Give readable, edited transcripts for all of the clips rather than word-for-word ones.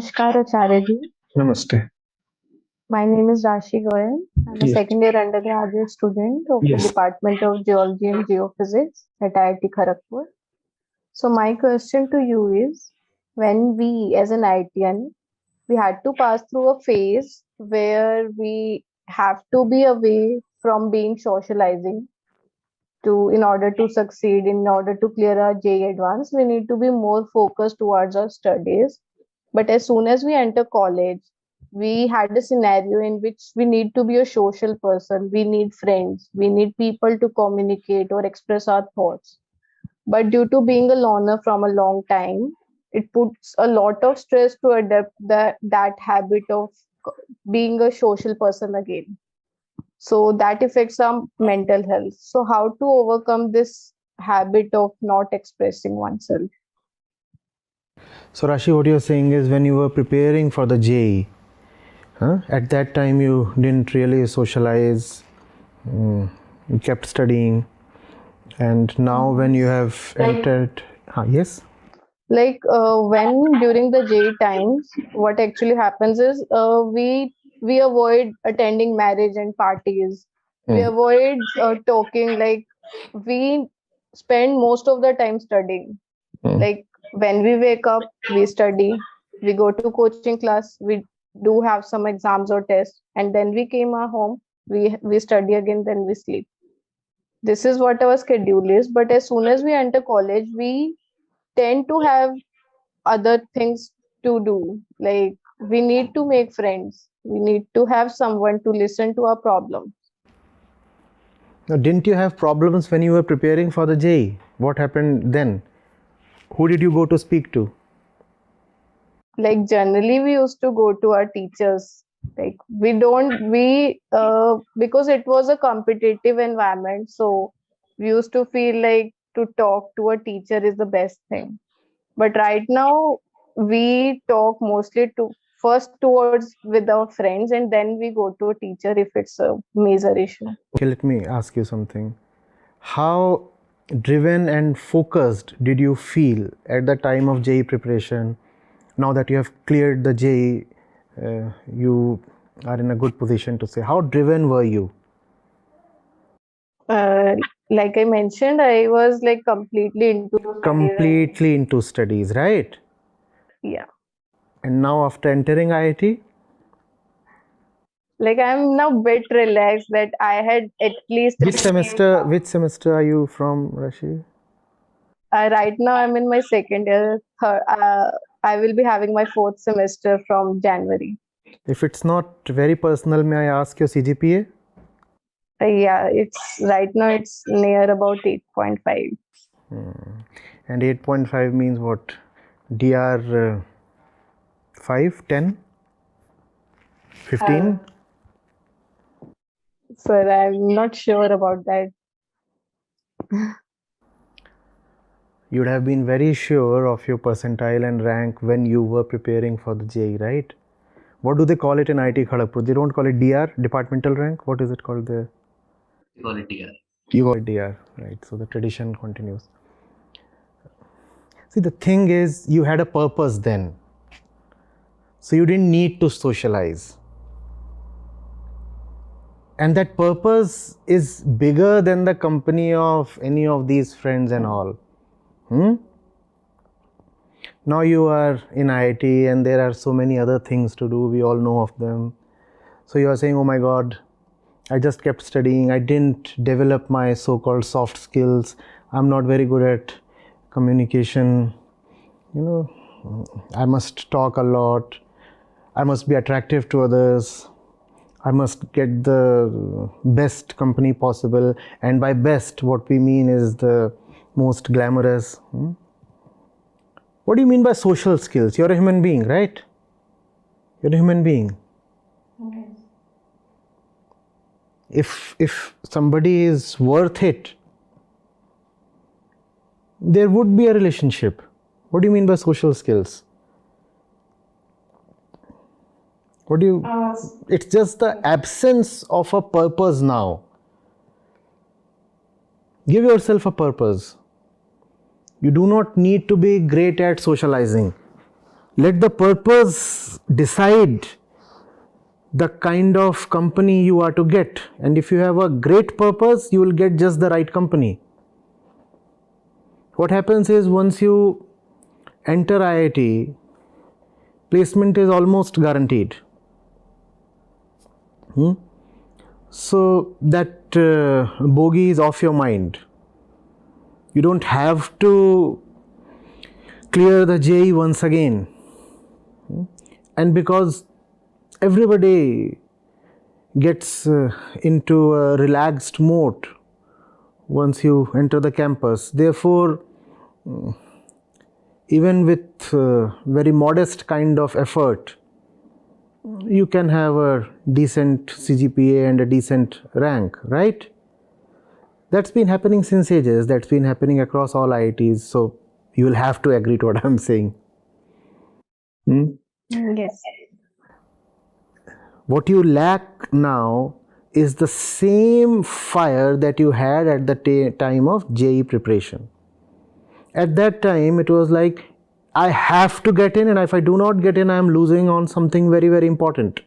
Namaskar, Acharya ji. Namaste. My name is Rashi Goyal. I'm a Yes. second year undergraduate student of the Yes. Department of Geology and Geophysics at IIT Kharagpur. So my question to you is, when we as an IITian, we had to pass through a phase where we have to be away from being socializing in order to succeed, in order to clear our JEE advance, we need to be more focused towards our studies. But as soon as we enter college, we had a scenario in which we need to be a social person. We need friends. We need people to communicate or express our thoughts. But due to being a loner from a long time, it puts a lot of stress to adapt that habit of being a social person again. So that affects our mental health. So how to overcome this habit of not expressing oneself? So Rashi, what you're saying is when you were preparing for the JEE, at that time you didn't really socialize, you kept studying, and now when you have entered, yes? Like when during the JEE times, what actually happens is we avoid attending marriage and parties. We avoid talking. Like we spend most of the time studying. Like when we wake up, we study. We go to coaching class. We do have some exams or tests, and then we came home. We study again. Then we sleep. This is what our schedule is. But as soon as we enter college, we tend to have other things to do. Like we need to make friends. We need to have someone to listen to our problems. Now, didn't you have problems when you were preparing for the JEE? What happened then? Who did you go to speak to? Like generally we used to go to our teachers. Like because it was a competitive environment, so we used to feel like to talk to a teacher is the best thing. But right now we talk mostly to first towards with our friends, and then we go to a teacher if it's a major issue. Okay, let me ask you something. How driven and focused did you feel at the time of JEE preparation? Now that you have cleared the JEE, you are in a good position to say. How driven were you? Like I mentioned, I was like completely into Completely into studies, right? Yeah. And now after entering IIT? Like I'm now bit relaxed that I had at least Which semester are you from, Rashi? right now I'm in my second year. I will be having my fourth semester from January. If it's not very personal, may I ask your CGPA? Yeah, it's right now it's near about 8.5. And 8.5 means what? DR 5, 10, 15? Sir, I'm not sure about that. You'd have been very sure of your percentile and rank when you were preparing for the JEE, right? What do they call it in IIT Kharagpur? They don't call it DR, departmental rank. What is it called there? You call it DR. You call it DR, right? So the tradition continues. See, the thing is, you had a purpose then. So you didn't need to socialize. And that purpose is bigger than the company of any of these friends and all. Now you are in IIT and there are so many other things to do. We all know of them. So you are saying, oh my God, I just kept studying. I didn't develop my so-called soft skills. I'm not very good at communication. I must talk a lot. I must be attractive to others. I must get the best company possible. And by best, what we mean is the most glamorous. What do you mean by social skills? You're a human being, right? You're a human being. Okay. If somebody is worth it, there would be a relationship. What do you mean by social skills? It's just the absence of a purpose now. Give yourself a purpose. You do not need to be great at socializing. Let the purpose decide the kind of company you are to get. And if you have a great purpose, you will get just the right company. What happens is, once you enter IIT, placement is almost guaranteed. So that bogey is off your mind. You don't have to clear the JEE once again. And because everybody gets into a relaxed mode once you enter the campus, therefore even with very modest kind of effort, you can have a decent CGPA and a decent rank, right? That's been happening since ages. That's been happening across all IITs. So you will have to agree to what I'm saying. Yes. What you lack now is the same fire that you had at the time of JEE preparation. At that time, it was like, I have to get in, and if I do not get in, I am losing on something very, very important.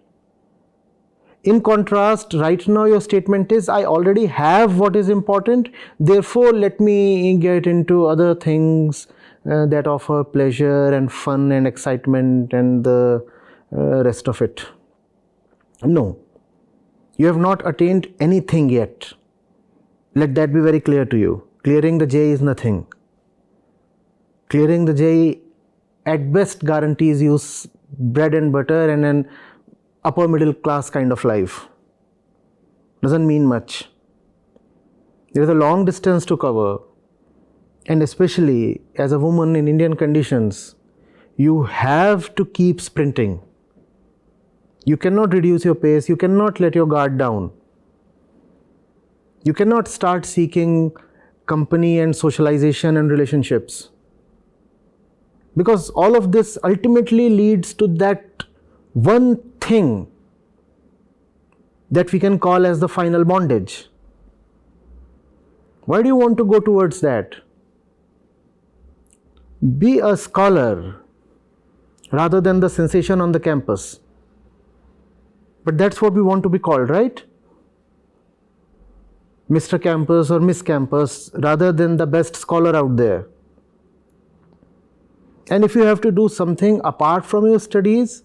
In contrast, right now your statement is, I already have what is important, therefore let me get into other things that offer pleasure and fun and excitement and the rest of it. No, you have not attained anything yet. Let that be very clear to you. Clearing the JEE is nothing. Clearing the JEE at best guarantees you bread and butter and an upper middle class kind of life. Doesn't mean much. There is a long distance to cover, and especially as a woman in Indian conditions, you have to keep sprinting. You cannot reduce your pace, you cannot let your guard down. You cannot start seeking company and socialization and relationships. Because all of this ultimately leads to that one thing that we can call as the final bondage. Why do you want to go towards that? Be a scholar rather than the sensation on the campus. But that's what we want to be called, right? Mr. Campus or Miss Campus, rather than the best scholar out there. And if you have to do something apart from your studies,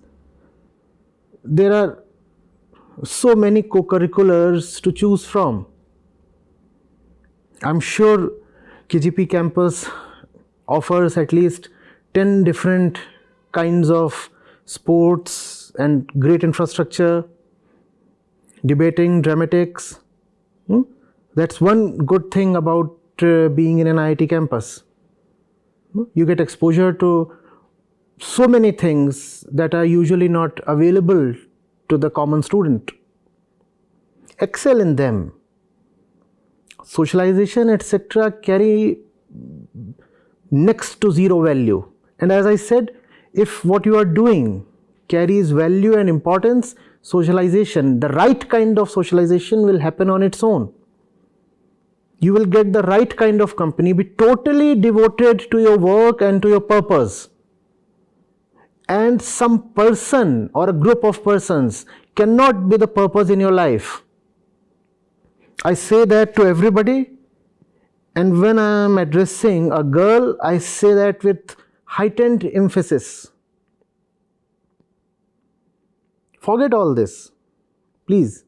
there are so many co-curriculars to choose from. I'm sure KGP campus offers at least 10 different kinds of sports and great infrastructure, debating, dramatics. That's one good thing about being in an IIT campus. You get exposure to so many things that are usually not available to the common student. Excel in them. Socialization, etc., carry next to zero value. And as I said, if what you are doing carries value and importance, socialization, the right kind of socialization will happen on its own. You will get the right kind of company, be totally devoted to your work and to your purpose. And some person or a group of persons cannot be the purpose in your life. I say that to everybody, and when I am addressing a girl, I say that with heightened emphasis. Forget all this, please.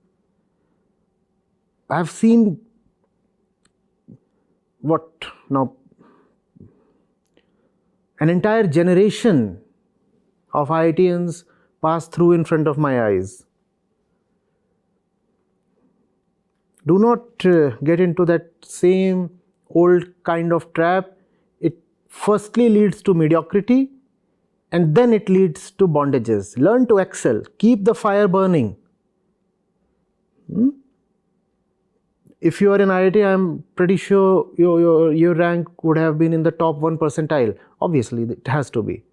I have seen an entire generation of IITians pass through in front of my eyes. Do not get into that same old kind of trap. It firstly leads to mediocrity, and then it leads to bondages. Learn to excel. Keep the fire burning. If you are in IIT, I am pretty sure your rank would have been in the top 1 percentile. Obviously, it has to be.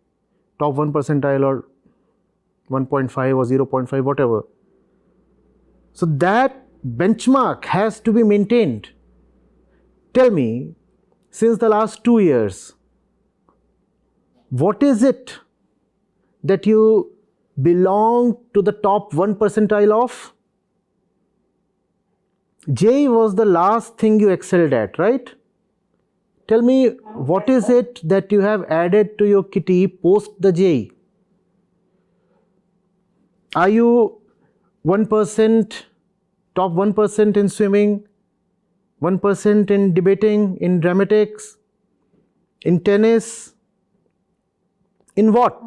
Top 1 percentile or 1.5 or 0.5, whatever. So that benchmark has to be maintained. Tell me, since the last 2 years, what is it that you belong to the top 1 percentile of? J was the last thing you excelled at, right? Tell me, what is it that you have added to your kitty post the J? Are you 1%, top 1% in swimming, 1% in debating, in dramatics, in tennis? In what?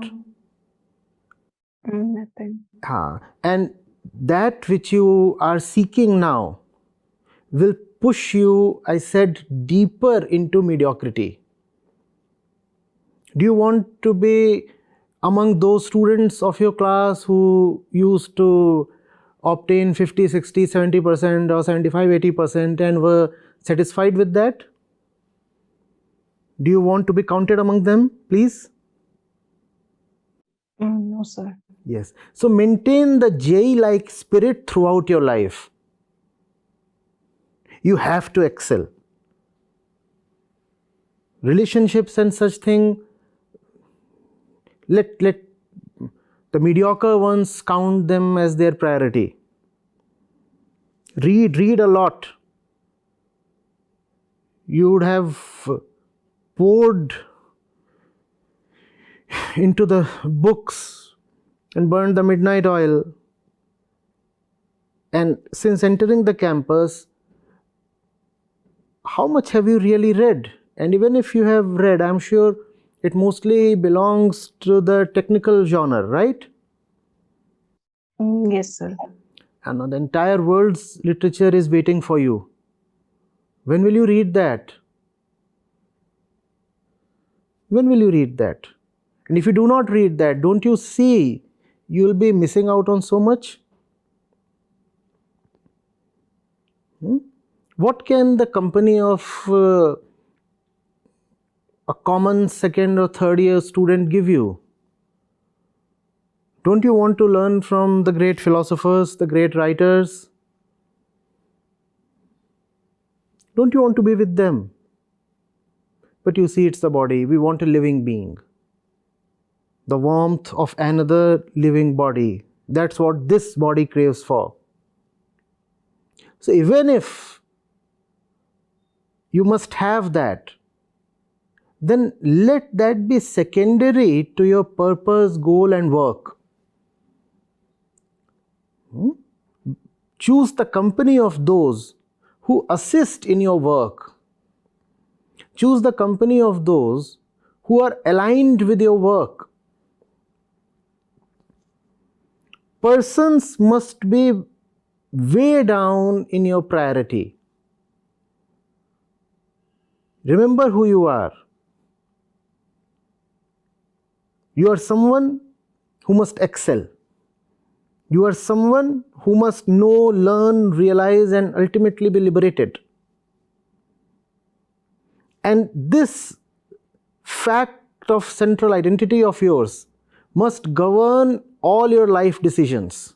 Nothing. And that which you are seeking now will push you, I said, deeper into mediocrity. Do you want to be among those students of your class who used to obtain 50, 60, 70% or 75, 80% and were satisfied with that? Do you want to be counted among them, please? No, sir. Yes. So maintain the J-like spirit throughout your life. You have to excel. Relationships and such thing, let the mediocre ones count them as their priority. Read a lot. You would have poured into the books and burned the midnight oil. And since entering the campus, how much have you really read? And even if you have read, I'm sure it mostly belongs to the technical genre, right? Yes, sir. And the entire world's literature is waiting for you. When will you read that? When will you read that? And if you do not read that, don't you see you will be missing out on so much? What can the company of a common second or third year student give you? Don't you want to learn from the great philosophers, the great writers? Don't you want to be with them? But you see, it's the body. We want a living being. The warmth of another living body. That's what this body craves for. So even if you must have that, then let that be secondary to your purpose, goal and work. Choose the company of those who assist in your work. Choose the company of those who are aligned with your work. Persons must be way down in your priority. Remember who you are. You are someone who must excel. You are someone who must know, learn, realize and ultimately be liberated. And this fact of central identity of yours must govern all your life decisions.